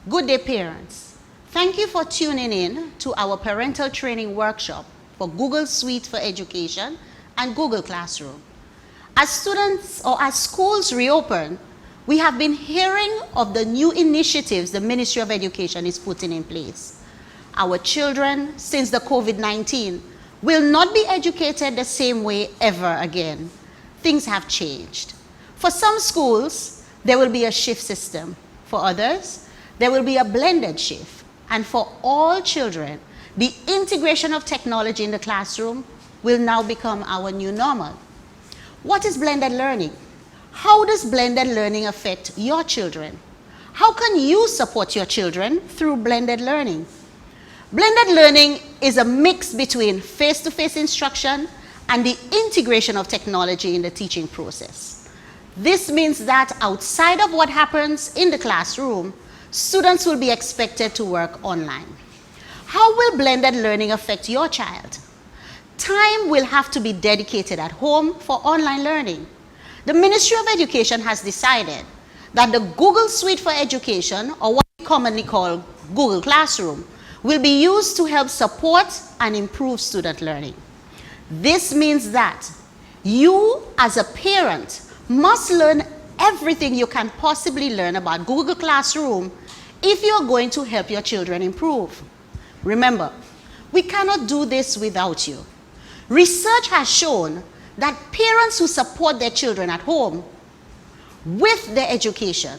Good day, parents. Thank you for tuning in to our parental training workshop for Google Suite for Education and Google Classroom. As students or as schools reopen, we have been hearing of the new initiatives the Ministry of Education is putting in place. Our children, since the COVID-19, will not be educated the same way ever again. Things have changed. For some schools, there will be a shift system. For others, there will be a blended shift. And for all children, the integration of technology in the classroom will now become our new normal. What is blended learning? How does blended learning affect your children? How can you support your children through blended learning? Blended learning is a mix between face-to-face instruction and the integration of technology in the teaching process. This means that outside of what happens in the classroom, students will be expected to work online. How will blended learning affect your child? Time will have to be dedicated at home for online learning. The Ministry of Education has decided that the Google Suite for Education, or what we commonly call Google Classroom, will be used to help support and improve student learning. This means that you, as a parent, must learn everything you can possibly learn about Google Classroom if you're going to help your children improve. Remember, we cannot do this without you. Research has shown that parents who support their children at home with their education,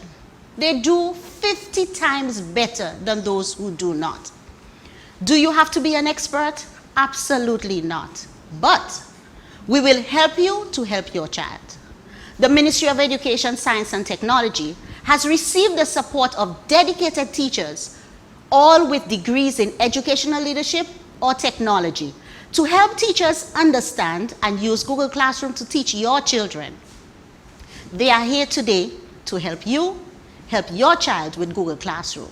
they do 50 times better than those who do not. Do you have to be an expert? Absolutely not. But we will help you to help your child. The Ministry of Education, Science and Technology has received the support of dedicated teachers, all with degrees in educational leadership or technology, to help teachers understand and use Google Classroom to teach your children. They are here today to help you help your child with Google Classroom.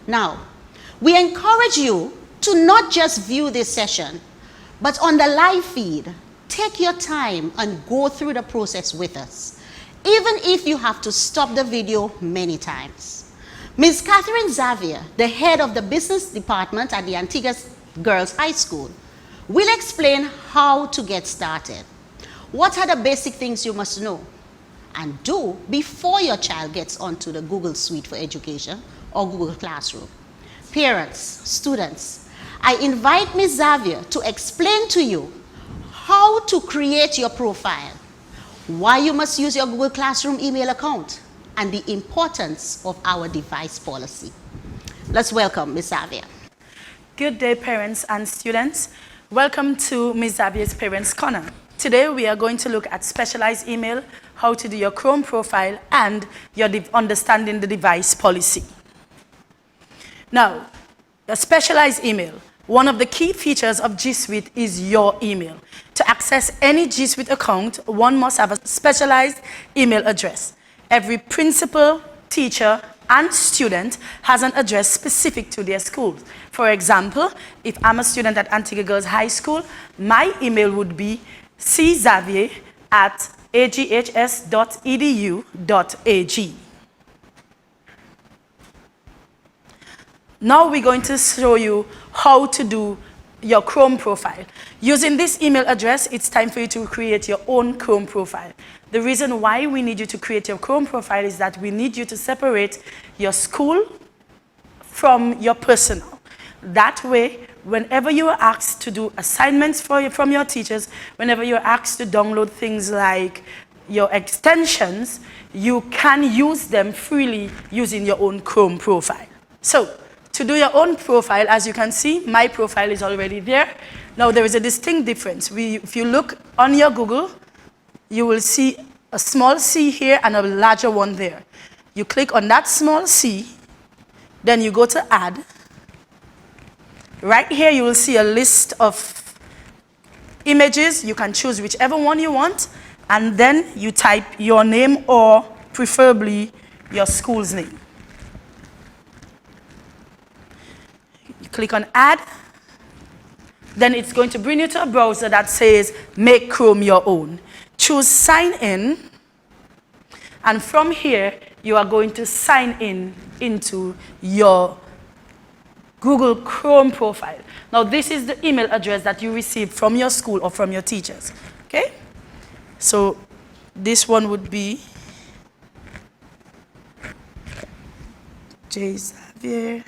Now, we encourage you to not just view this session, but on the live feed, take your time and go through the process with us, even if you have to stop the video many times. Ms. Catherine Xavier, the head of the business department at the Antigua Girls High School, will explain how to get started. What are the basic things you must know and do before your child gets onto the Google Suite for Education or Google Classroom? Parents, students, I invite Ms. Xavier to explain to you how to create your profile, why you must use your Google Classroom email account, and the importance of our device policy. Let's welcome Ms. Xavier. Good day, parents and students. Welcome to Ms. Xavier's Parents Corner. Today we are going to look at specialized email, how to do your Chrome profile, and your understanding the device policy. Now, a specialized email. One of the key features of G Suite is your email. To access any G Suite account, one must have a specialized email address. Every principal, teacher, and student has an address specific to their schools. For example, if I'm a student at Antigua Girls High School, my email would be cxavier@aghs.edu.ag. Now we're going to show you how to do your Chrome profile. Using this email address, it's time for you to create your own Chrome profile. The reason why we need you to create your Chrome profile is that we need you to separate your school from your personal. That way, whenever you are asked to do assignments from your teachers, whenever you're asked to download things like your extensions, you can use them freely using your own Chrome profile. So, to do your own profile, as you can see, my profile is already there. Now, there is a distinct difference. If you look on your Google, you will see a small C here and a larger one there. You click on that small C, then you go to Add. Right here, you will see a list of images. You can choose whichever one you want, and then you type your name or preferably your school's name. You click on Add. Then it's going to bring you to a browser that says Make Chrome Your Own. Choose Sign In, and from here, you are going to sign in into your Google Chrome profile. Now, this is the email address that you received from your school or from your teachers, okay? So, this one would be Xavier.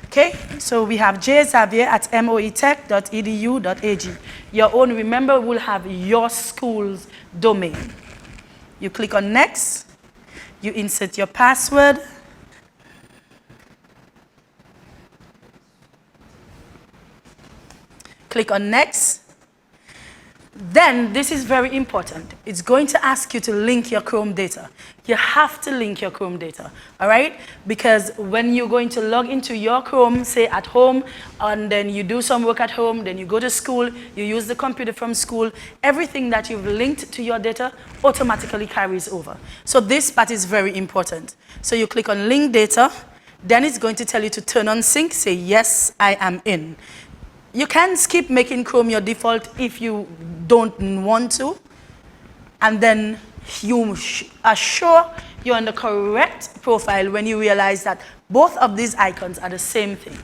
Okay, so we have jxavier@moetech.edu.ag. Your own, remember, will have your school's domain. You click on next, you insert your password, click on next. Then, this is very important. It's going to ask you to link your Chrome data. You have to link your Chrome data, all right? Because when you're going to log into your Chrome, say at home, and then you do some work at home, then you go to school, you use the computer from school, everything that you've linked to your data automatically carries over. So this part is very important. So you click on link data, then it's going to tell you to turn on sync, say yes, I am in. You can skip making Chrome your default if you don't want to, and then you are sure you're on the correct profile when you realize that both of these icons are the same thing.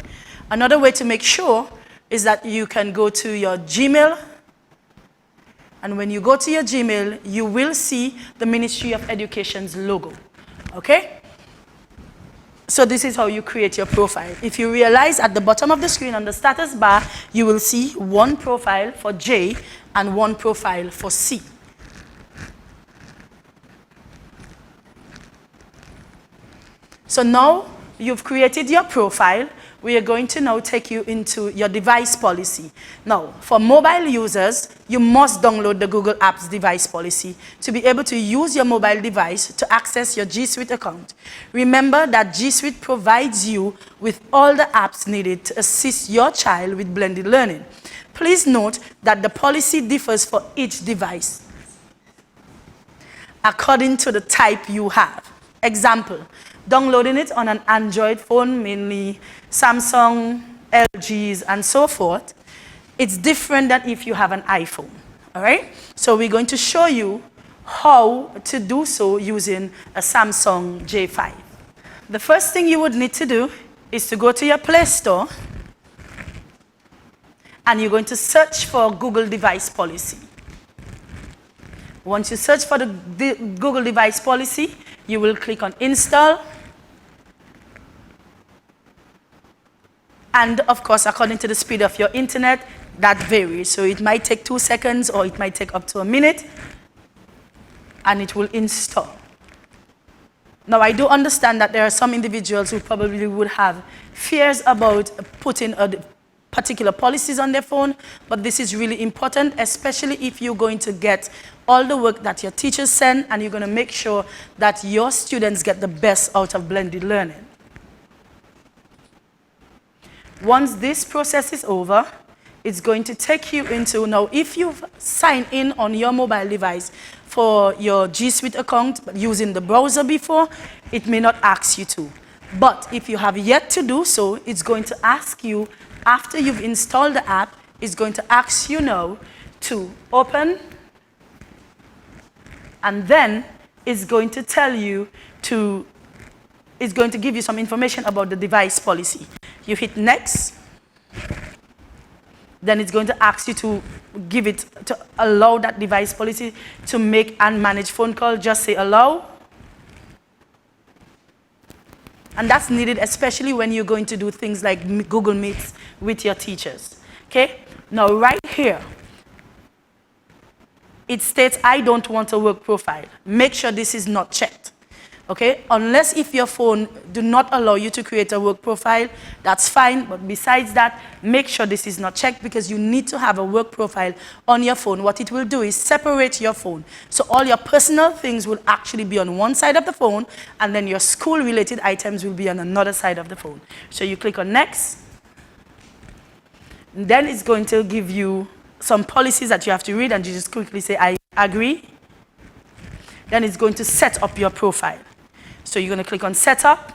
Another way to make sure is that you can go to your Gmail, and when you go to your Gmail, you will see the Ministry of Education's logo, okay? So this is how you create your profile. If you realize at the bottom of the screen on the status bar, you will see one profile for J and one profile for C. So now you've created your profile. We are going to now take you into your device policy. Now, for mobile users, you must download the Google Apps device policy to be able to use your mobile device to access your G Suite account. Remember that G Suite provides you with all the apps needed to assist your child with blended learning. Please note that the policy differs for each device according to the type you have. Example, downloading it on an Android phone, mainly Samsung, LGs, and so forth, it's different than if you have an iPhone, all right? So we're going to show you how to do so using a Samsung J5. The first thing you would need to do is to go to your Play Store, and you're going to search for Google Device Policy. Once you search for the Google Device Policy, you will click on Install. And of course, according to the speed of your internet, that varies. So it might take 2 seconds or it might take up to a minute, and it will install. Now, I do understand that there are some individuals who probably would have fears about putting particular policies on their phone, but this is really important, especially if you're going to get all the work that your teachers send, and you're going to make sure that your students get the best out of blended learning. Once this process is over, it's going to take you into, now if you've signed in on your mobile device for your G Suite account using the browser before, it may not ask you to. But if you have yet to do so, it's going to ask you, after you've installed the app, it's going to ask you now to open, and then it's going to tell you to, it's going to give you some information about the device policy. You hit next, then it's going to ask you to give it, to allow that device policy to make and manage phone call. Just say allow. And that's needed, especially when you're going to do things like Google Meets with your teachers. Okay? Now, right here, it states, I don't want a work profile. Make sure this is not checked. Okay? Unless if your phone do not allow you to create a work profile, that's fine. But besides that, make sure this is not checked, because you need to have a work profile on your phone. What it will do is separate your phone. So all your personal things will actually be on one side of the phone, and then your school-related items will be on another side of the phone. So you click on next. And then it's going to give you some policies that you have to read, and you just quickly say, I agree. Then it's going to set up your profile. So you're going to click on Setup.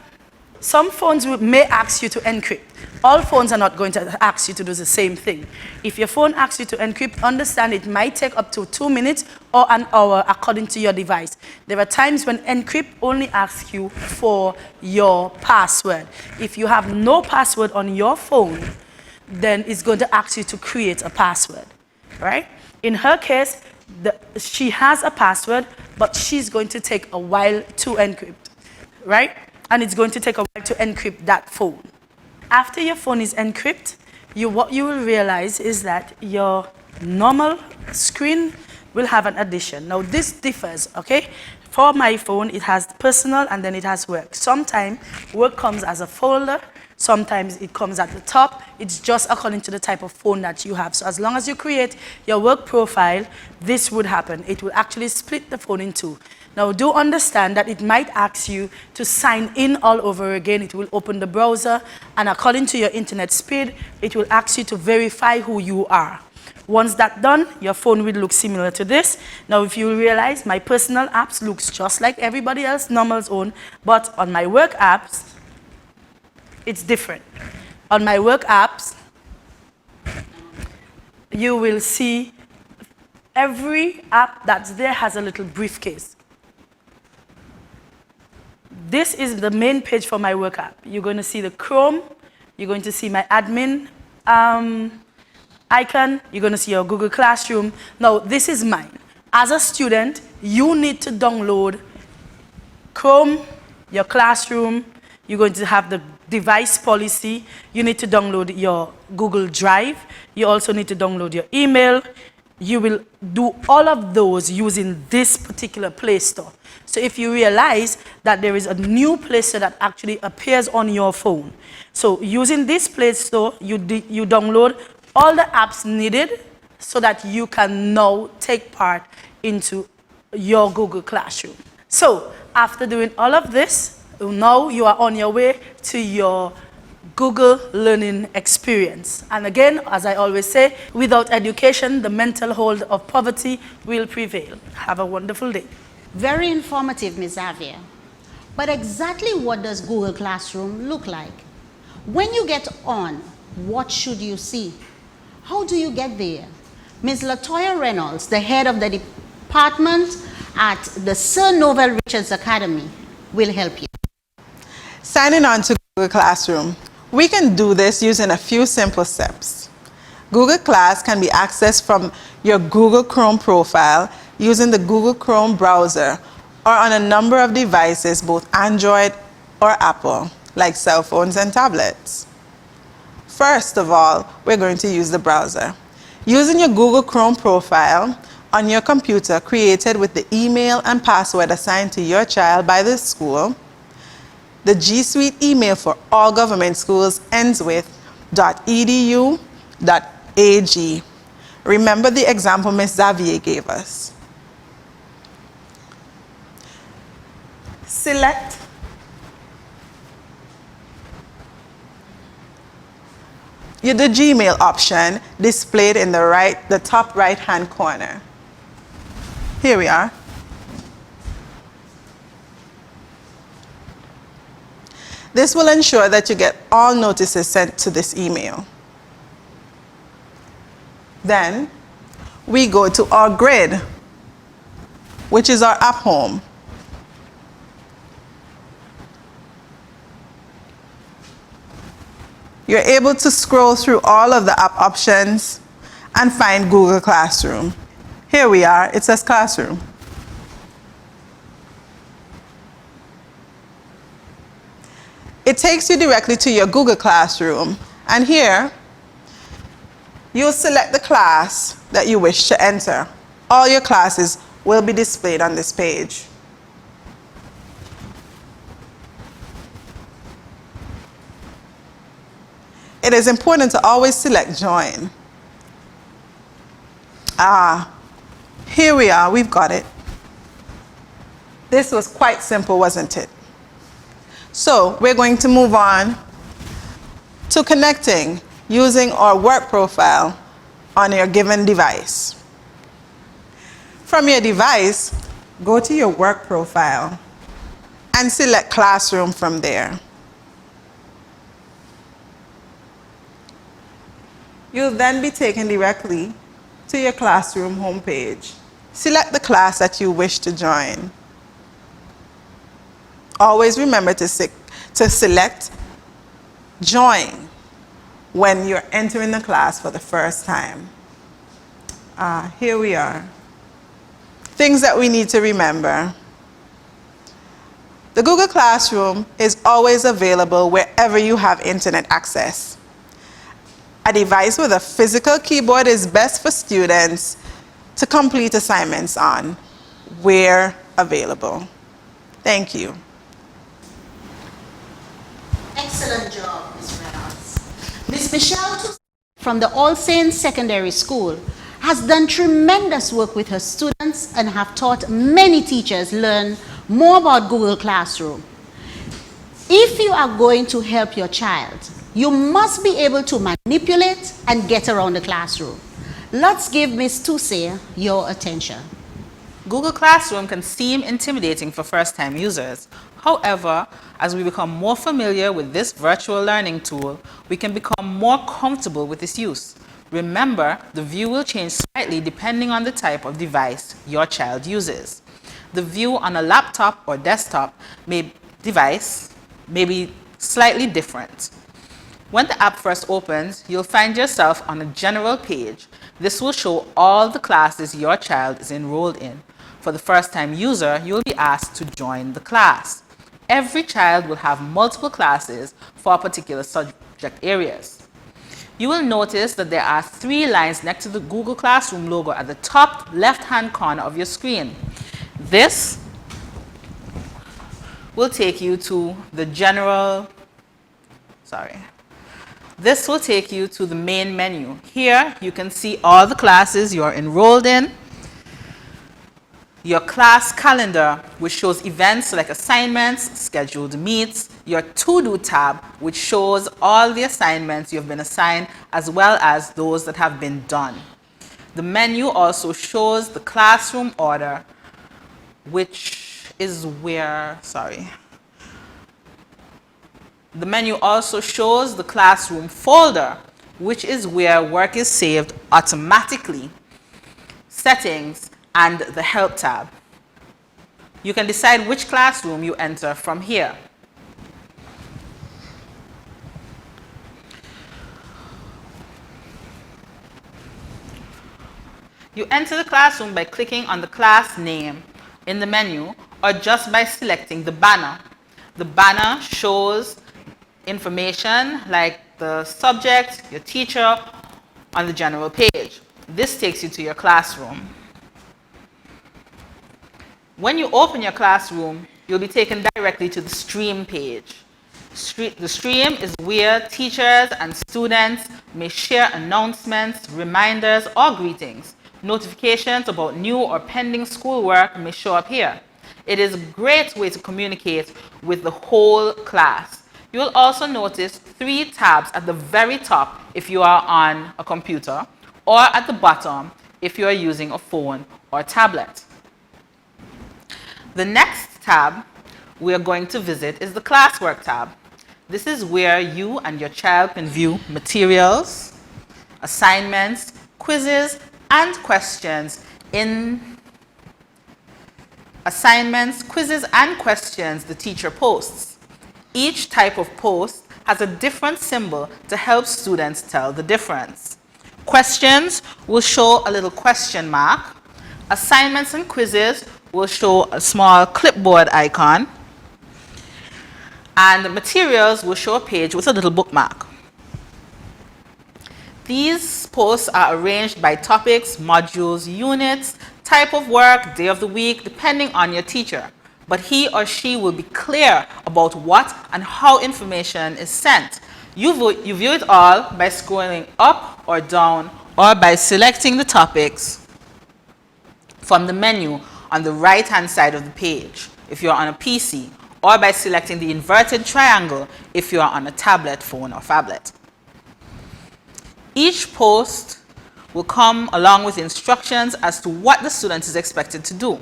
some phones may ask you to encrypt. All phones are not going to ask you to do the same thing. If your phone asks you to encrypt, understand it might take up to 2 minutes or an hour according to your device. There are times when encrypt only asks you for your password. If you have no password on your phone, then it's going to ask you to create a password, right? In her case, she has a password, but she's going to take a while to encrypt, right? And it's going to take a while to encrypt that phone. After your phone is encrypted, what you will realize is that your normal screen will have an addition. Now this differs, okay? For my phone, it has personal and then it has work. Sometimes work comes as a folder, sometimes it comes at the top. It's just according to the type of phone that you have. So as long as you create your work profile, this would happen. It will actually split the phone in two. Now, do understand that it might ask you to sign in all over again. It will open the browser, and according to your internet speed, it will ask you to verify who you are. Once that's done, your phone will look similar to this. Now, if you realize, my personal apps looks just like everybody else, normal's own, but on my work apps, it's different. On my work apps, you will see every app that's there has a little briefcase. This is the main page for my work app. You're going to see the Chrome. You're going to see my admin icon. You're going to see your Google Classroom. Now, this is mine. As a student, you need to download Chrome, your Classroom. You're going to have the device policy. You need to download your Google Drive. You also need to download your email. You will do all of those using this particular Play Store. So if you realize that there is a new Play Store that actually appears on your phone. So using this Play Store, you download all the apps needed so that you can now take part into your Google Classroom. So after doing all of this, now you are on your way to your Google learning experience. And again, as I always say, without education, the mental hold of poverty will prevail. Have a wonderful day. Very informative, Ms. Xavier. But exactly what does Google Classroom look like? When you get on, what should you see? How do you get there? Ms. Latoya Reynolds, the head of the department at the Sir Novell Richards Academy, will help you. Signing on to Google Classroom. We can do this using a few simple steps. Google Class can be accessed from your Google Chrome profile using the Google Chrome browser or on a number of devices, both Android or Apple, like cell phones and tablets. First of all, we're going to use the browser. Using your Google Chrome profile on your computer created with the email and password assigned to your child by the school, the G Suite email for all government schools ends with .edu.ag. Remember the example Ms. Xavier gave us. Select the Gmail option displayed in the top right-hand corner. Here we are. This will ensure that you get all notices sent to this email. Then we go to our grid, which is our app home. You're able to scroll through all of the app options and find Google Classroom. Here we are, it says Classroom. It takes you directly to your Google Classroom, and here you'll select the class that you wish to enter. All your classes will be displayed on this page. It is important to always select Join. Here we are, we've got it. This was quite simple, wasn't it? So we're going to move on to connecting using our work profile on your given device. From your device, go to your work profile and select Classroom from there. You'll then be taken directly to your classroom homepage. Select the class that you wish to join. Always remember to select Join when you're entering the class for the first time. Here we are. Things that we need to remember. The Google Classroom is always available wherever you have internet access. A device with a physical keyboard is best for students to complete assignments on, where available. Thank you. Excellent job, Ms. Reynolds. Ms. Michelle from the All Saints Secondary School has done tremendous work with her students and have taught many teachers learn more about Google Classroom. If you are going to help your child, you must be able to manipulate and get around the classroom. Let's give Ms. Toussey your attention. Google Classroom can seem intimidating for first-time users. However, as we become more familiar with this virtual learning tool, we can become more comfortable with its use. Remember, the view will change slightly depending on the type of device your child uses. The view on a laptop or desktop device may be slightly different. When the app first opens, you'll find yourself on a general page. This will show all the classes your child is enrolled in. For the first-time user, you'll be asked to join the class. Every child will have multiple classes for particular subject areas. You will notice that there are 3 lines next to the Google Classroom logo at the top left-hand corner of your screen. This will take you to the This will take you to the main menu. Here, you can see all the classes you're enrolled in. Your class calendar, which shows events like assignments, scheduled meets. Your to-do tab, which shows all the assignments you've been assigned, as well as those that have been done. The menu also shows the classroom order, which is where, The menu also shows the classroom folder, which is where work is saved automatically, settings, and the help tab. You can decide which classroom you enter from here. You enter the classroom by clicking on the class name in the menu or just by selecting the banner. The banner shows information like the subject, your teacher, on the general page. This takes you to your classroom. When you open your classroom, you'll be taken directly to the stream page. The stream is where teachers and students may share announcements, reminders, or greetings. Notifications about new or pending schoolwork may show up here. It is a great way to communicate with the whole class. You will also notice 3 tabs at the very top if you are on a computer, or at the bottom if you are using a phone or tablet. The next tab we are going to visit is the Classwork tab. This is where you and your child can view materials, assignments, quizzes, and questions the teacher posts. Each type of post has a different symbol to help students tell the difference. Questions will show a little question mark. Assignments and quizzes will show a small clipboard icon. And materials will show a page with a little bookmark. These posts are arranged by topics, modules, units, type of work, day of the week, depending on your teacher. But he or she will be clear about what and how information is sent. You view it all by scrolling up or down, or by selecting the topics from the menu on the right-hand side of the page if you're on a PC, or by selecting the inverted triangle if you are on a tablet, phone, or phablet. Each post will come along with instructions as to what the student is expected to do.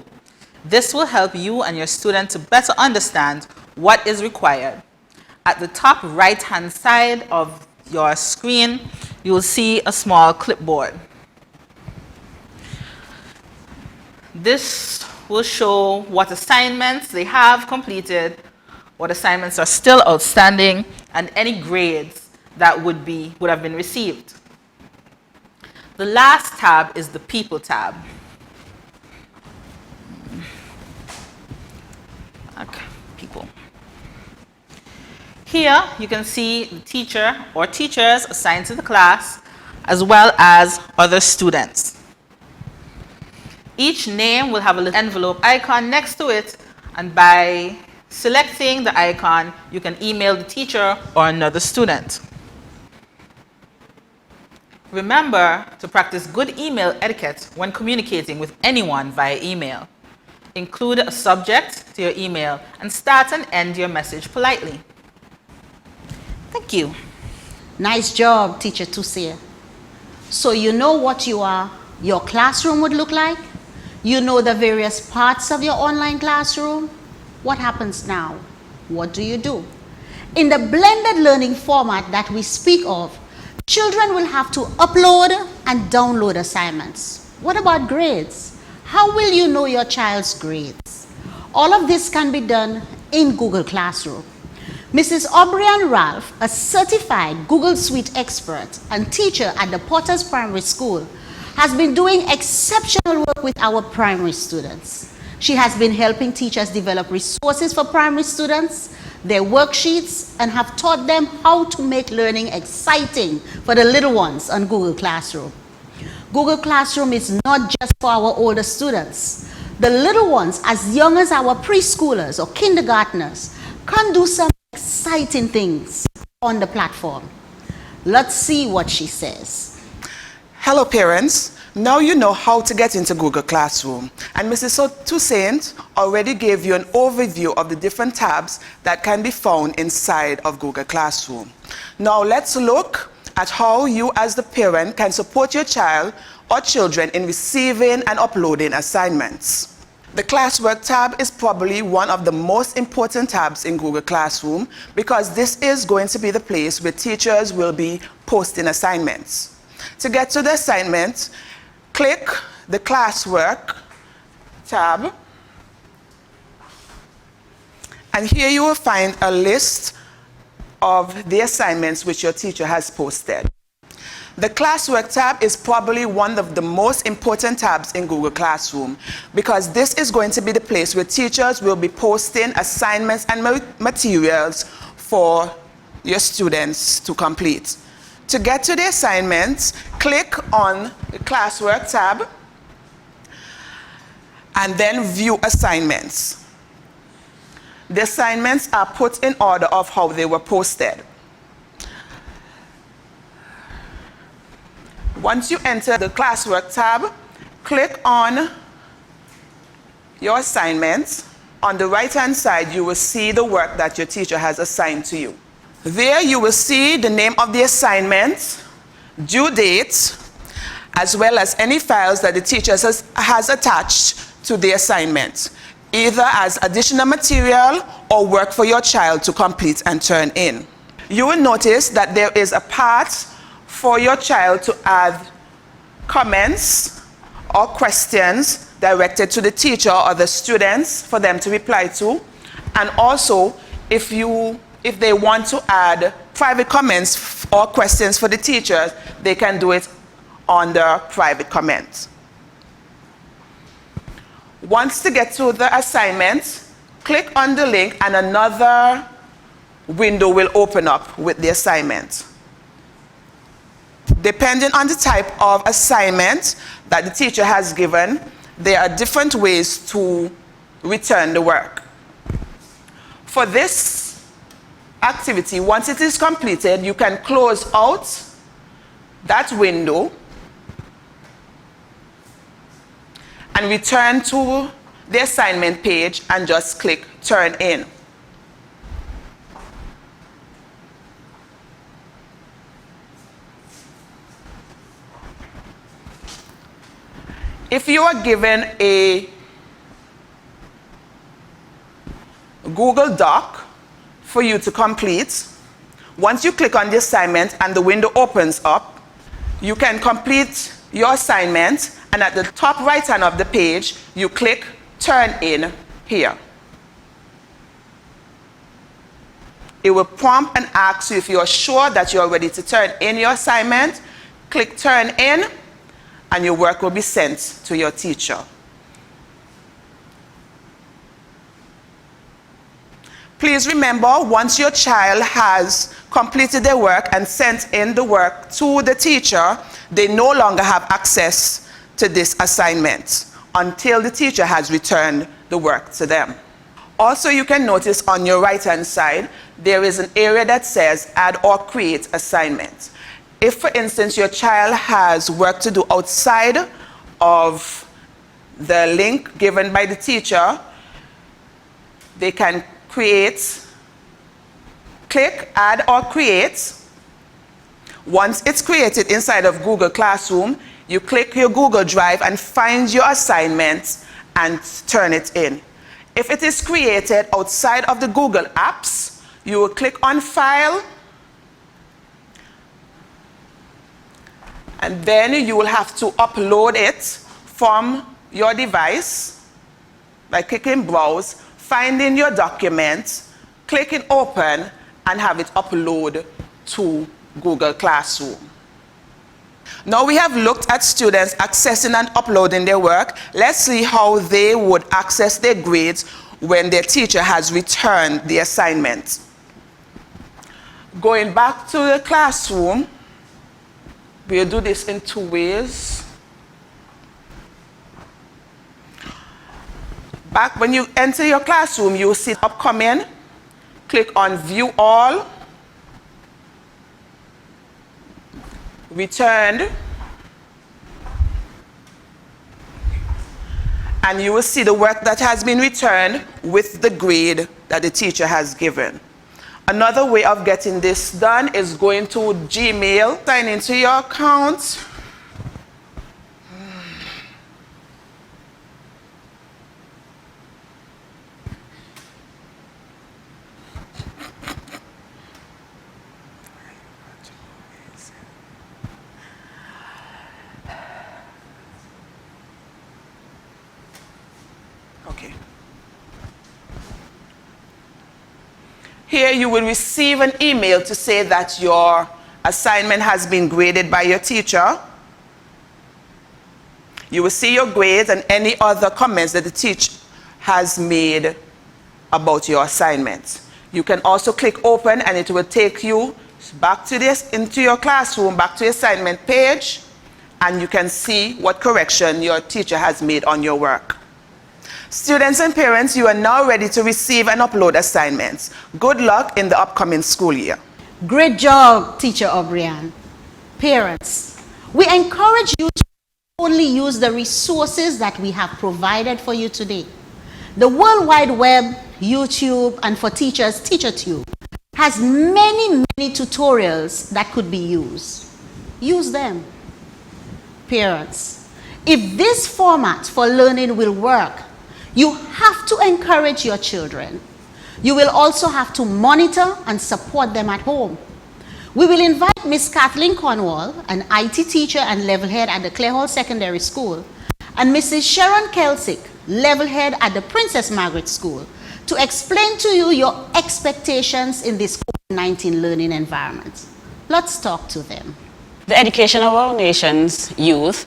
This will help you and your student to better understand what is required. At the top right-hand side of your screen, you will see a small clipboard. This will show what assignments they have completed, what assignments are still outstanding, and any grades that would have been received. The last tab is the People tab. Okay, People. Here you can see the teacher or teachers assigned to the class, as well as other students. Each name will have a little envelope icon next to it, and by selecting the icon, you can email the teacher or another student. Remember to practice good email etiquette when communicating with anyone via email. Include a subject to your email and start and end your message politely. Thank you. Nice job, Teacher Tusia. So you know what your classroom would look like? You know the various parts of your online classroom? What happens now? What do you do? In the blended learning format that we speak of, children will have to upload and download assignments. What about grades? How will you know your child's grades? All of this can be done in Google Classroom. Mrs. O'Brien Ralph, a certified Google Suite expert and teacher at the Potters Primary School, has been doing exceptional work with our primary students. She has been helping teachers develop resources for primary students, their worksheets, and have taught them how to make learning exciting for the little ones on Google Classroom. Google Classroom is not just for our older students. The little ones, as young as our preschoolers or kindergartners, can do some exciting things on the platform. Let's see what she says. Hello parents, now you know how to get into Google Classroom, and Mrs. Toussaint already gave you an overview of the different tabs that can be found inside of Google Classroom. Now let's look at how you as the parent can support your child or children in receiving and uploading assignments. The Classwork tab is probably one of the most important tabs in Google Classroom because this is going to be the place where teachers will be posting assignments. To get to the assignment, click the Classwork tab, and here you will find a list of the assignments which your teacher has posted. The Classwork tab is probably one of the most important tabs in Google Classroom because this is going to be the place where teachers will be posting assignments and materials for your students to complete. To get to the assignments, click on the Classwork tab and then view assignments. The assignments are put in order of how they were posted. Once you enter the Classwork tab, click on your assignments. On the right-hand side, you will see the work that your teacher has assigned to you. There you will see the name of the assignment, due date, as well as any files that the teacher has attached to the assignment, either as additional material or work for your child to complete and turn in. You will notice that there is a part for your child to add comments or questions directed to the teacher or the students for them to reply to, and also if they want to add private comments or questions for the teachers, they can do it under private comments. Once to get to the assignment, click on the link and another window will open up with the assignment. Depending on the type of assignment that the teacher has given, there are different ways to return the work. For this activity, once it is completed, you can close out that window and return to the assignment page and just click Turn In. If you are given a Google Doc for you to complete, once you click on the assignment and the window opens up, You can complete your assignment, and at the top right hand of the page, you click Turn In here. It will prompt and ask you if you're sure that you're ready to turn in your assignment. Click Turn In, and your work will be sent to your teacher. Please remember, once your child has completed their work and sent in the work to the teacher, they no longer have access to this assignment until the teacher has returned the work to them. Also, you can notice on your right-hand side, there is an area that says Add or Create Assignment. If, for instance, your child has work to do outside of the link given by the teacher, they can click Add or Create. Once it's created inside of Google Classroom, you click your Google Drive and find your assignment and turn it in. If it is created outside of the Google Apps, you will click on File, and then you will have to upload it from your device by clicking Browse, finding your document, clicking Open, and have it upload to Google Classroom. Now we have looked at students accessing and uploading their work. Let's see how they would access their grades when their teacher has returned the assignment. Going back to the classroom, we'll do this in two ways. Back when you enter your classroom, you'll see Upcoming. Click on View All, Returned, and you will see the work that has been returned with the grade that the teacher has given. Another way of getting this done is going to Gmail, sign into your account. Okay. Here you will receive an email to say that your assignment has been graded by your teacher. You will see your grades and any other comments that the teacher has made about your assignment. You can also click Open, and it will take you back to into your classroom, back to your assignment page, and you can see what correction your teacher has made on your work. Students and parents, you are now ready to receive and upload assignments. Good luck in the upcoming school year. Great job, Teacher O'Brien. Parents, we encourage you to only use the resources that we have provided for you today. The World Wide Web, YouTube, and for teachers, TeacherTube has many tutorials that could be used. Use them. Parents, if this format for learning will work, you have to encourage your children. You will also have to monitor and support them at home. We will invite Miss Kathleen Cornwall, an IT teacher and level head at the Clare Hall Secondary School, and Mrs. Sharon Kelsick, level head at the Princess Margaret School, to explain to you your expectations in this COVID-19 learning environment. Let's talk to them. The education of our nation's youth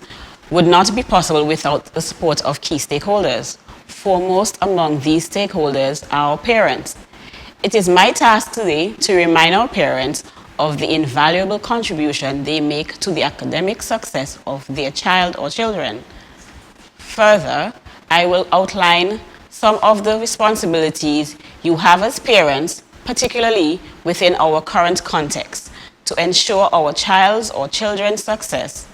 would not be possible without the support of key stakeholders. Foremost among these stakeholders are our parents. It is my task today to remind our parents of the invaluable contribution they make to the academic success of their child or children. Further, I will outline some of the responsibilities you have as parents, particularly within our current context, to ensure our child's or children's success.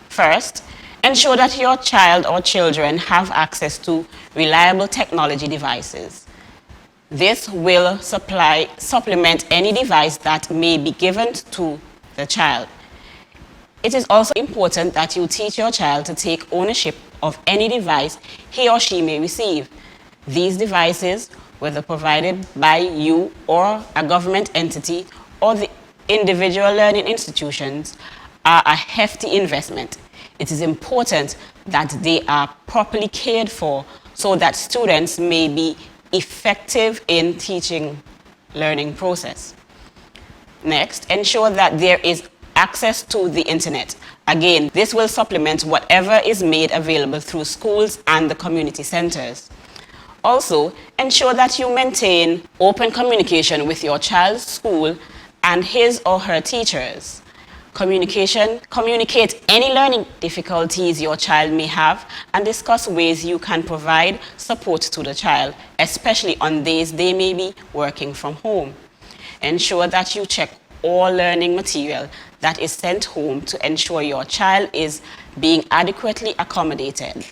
First, ensure that your child or children have access to reliable technology devices. This will supplement any device that may be given to the child. It is also important that you teach your child to take ownership of any device he or she may receive. These devices, whether provided by you or a government entity or the individual learning institutions, are a hefty investment. It is important that they are properly cared for so that students may be effective in teaching learning process. Next, ensure that there is access to the internet. Again, this will supplement whatever is made available through schools and the community centers. Also, ensure that you maintain open communication with your child's school and his or her teachers. Communicate any learning difficulties your child may have and discuss ways you can provide support to the child, especially on days they may be working from home. Ensure that you check all learning material that is sent home to ensure your child is being adequately accommodated.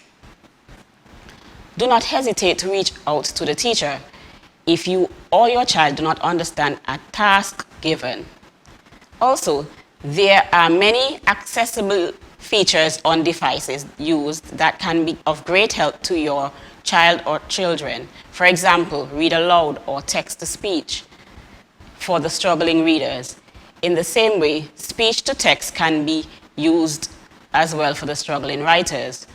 Do not hesitate to reach out to the teacher if you or your child do not understand a task given. Also, there are many accessible features on devices used that can be of great help to your child or children. For example, read aloud or text-to-speech for the struggling readers. In the same way, speech-to-text can be used as well for the struggling writers.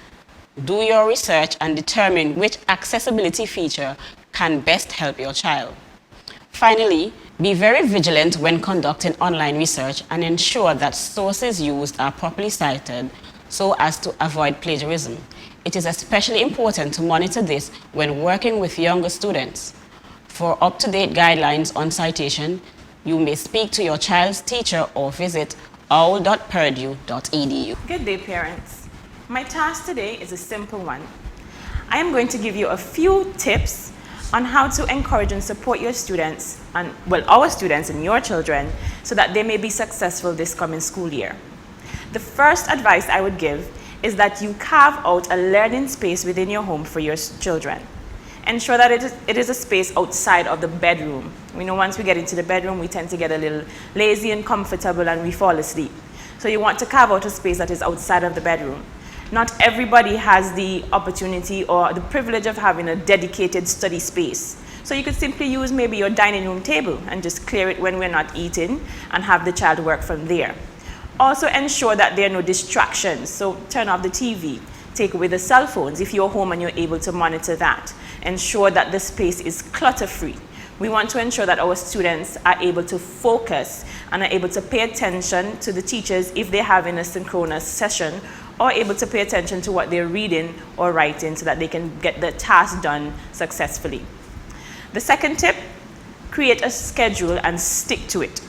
Do your research and determine which accessibility feature can best help your child. Finally, be very vigilant when conducting online research and ensure that sources used are properly cited so as to avoid plagiarism. It is especially important to monitor this when working with younger students. For up-to-date guidelines on citation, you may speak to your child's teacher or visit owl.purdue.edu. Good day, parents. My task today is a simple one. I am going to give you a few tips on how to encourage and support your students, and our students and your children, so that they may be successful this coming school year. The first advice I would give is that you carve out a learning space within your home for your children. Ensure that it is a space outside of the bedroom. We know once we get into the bedroom, we tend to get a little lazy and comfortable and we fall asleep. So you want to carve out a space that is outside of the bedroom. Not everybody has the opportunity or the privilege of having a dedicated study space. So you could simply use maybe your dining room table and just clear it when we're not eating and have the child work from there. Also ensure that there are no distractions. So turn off the TV, take away the cell phones if you're home and you're able to monitor that. Ensure that the space is clutter-free. We want to ensure that our students are able to focus and are able to pay attention to the teachers if they're having a synchronous session, or able to pay attention to what they're reading or writing so that they can get the task done successfully. The second tip, create a schedule and stick to it.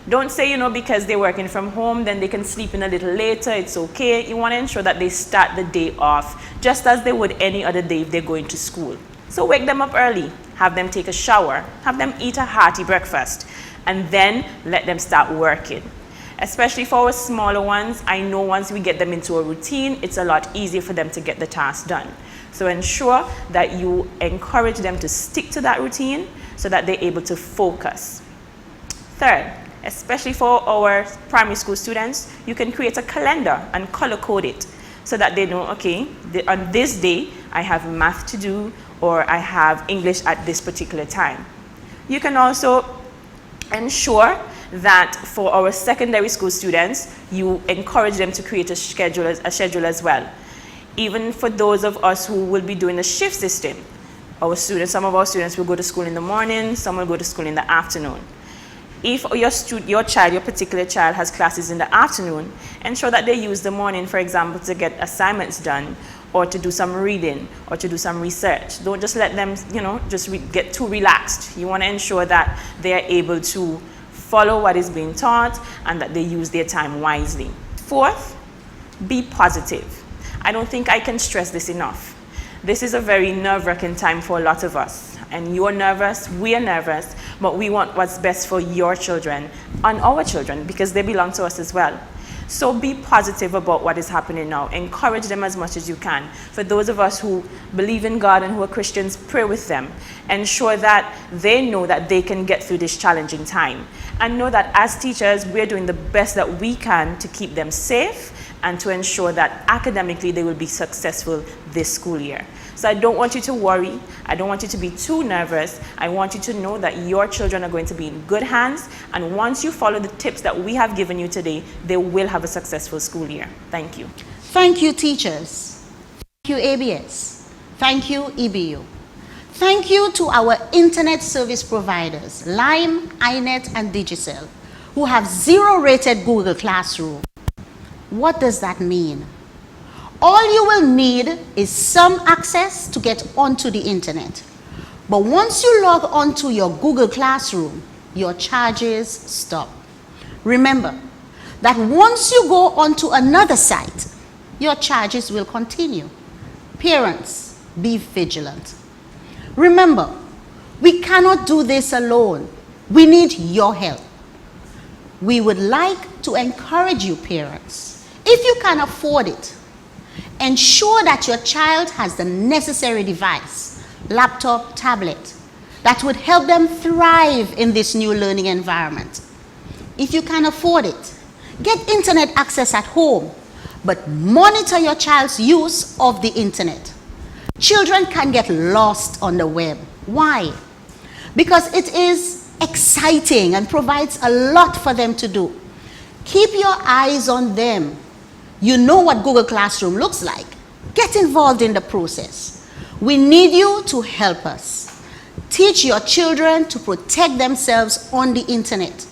Don't say, because they're working from home, then they can sleep in a little later, it's okay. You want to ensure that they start the day off just as they would any other day if they're going to school. So wake them up early, have them take a shower, have them eat a hearty breakfast, and then let them start working. Especially for our smaller ones, I know once we get them into a routine, it's a lot easier for them to get the task done. So ensure that you encourage them to stick to that routine so that they're able to focus. Third, especially for our primary school students, you can create a calendar and color code it so that they know, okay, on this day, I have math to do or I have English at this particular time. You can also ensure that for our secondary school students, you encourage them to create a schedule as well. Even for those of us who will be doing a shift system, some of our students will go to school in the morning, some will go to school in the afternoon. If your particular child has classes in the afternoon, ensure that they use the morning, for example, to get assignments done, or to do some reading, or to do some research. Don't just let them, get too relaxed. You want to ensure that they are able to follow what is being taught and that they use their time wisely. Fourth, be positive. I don't think I can stress this enough. This is a very nerve-wracking time for a lot of us. And you're nervous, we are nervous, but we want what's best for your children and our children because they belong to us as well. So be positive about what is happening now. Encourage them as much as you can. For those of us who believe in God and who are Christians, pray with them. Ensure that they know that they can get through this challenging time. And know that as teachers, we're doing the best that we can to keep them safe and to ensure that academically they will be successful this school year. So I don't want you to worry. I don't want you to be too nervous. I want you to know that your children are going to be in good hands, and once you follow the tips that we have given you today, they will have a successful school year. Thank you. Thank you, teachers. Thank you, ABS. Thank you, EBU. Thank you to our internet service providers, Lime, iNet, and Digicel, who have zero-rated Google Classroom. What does that mean? All you will need is some access to get onto the internet. But once you log onto your Google Classroom, your charges stop. Remember that once you go onto another site, your charges will continue. Parents, be vigilant. Remember, we cannot do this alone. We need your help. We would like to encourage you, parents, if you can afford it, ensure that your child has the necessary device, laptop, tablet, that would help them thrive in this new learning environment. If you can afford it, get internet access at home, but monitor your child's use of the internet. Children can get lost on the web. Why? Because it is exciting and provides a lot for them to do. Keep your eyes on them. You know what Google Classroom looks like. Get involved in the process. We need you to help us. Teach your children to protect themselves on the internet.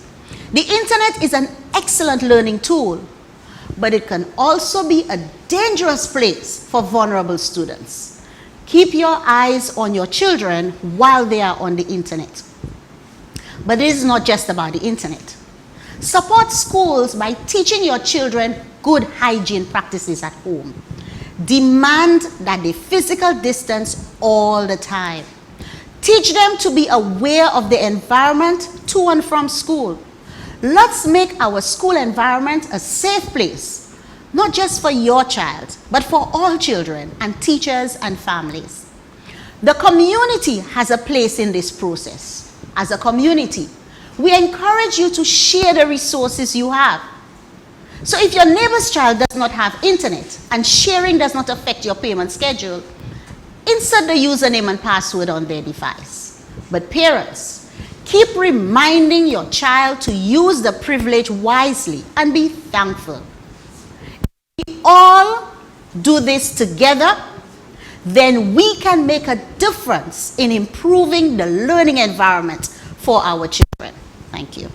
The internet is an excellent learning tool, but it can also be a dangerous place for vulnerable students. Keep your eyes on your children while they are on the internet. But it is not just about the internet. Support schools by teaching your children good hygiene practices at home. Demand that they physical distance all the time. Teach them to be aware of the environment to and from school. Let's make our school environment a safe place, not just for your child, but for all children and teachers and families. The community has a place in this process. As a community, we encourage you to share the resources you have. So if your neighbor's child does not have internet and sharing does not affect your payment schedule, insert the username and password on their device. But parents, keep reminding your child to use the privilege wisely and be thankful. If we all do this together, then we can make a difference in improving the learning environment for our children. Thank you.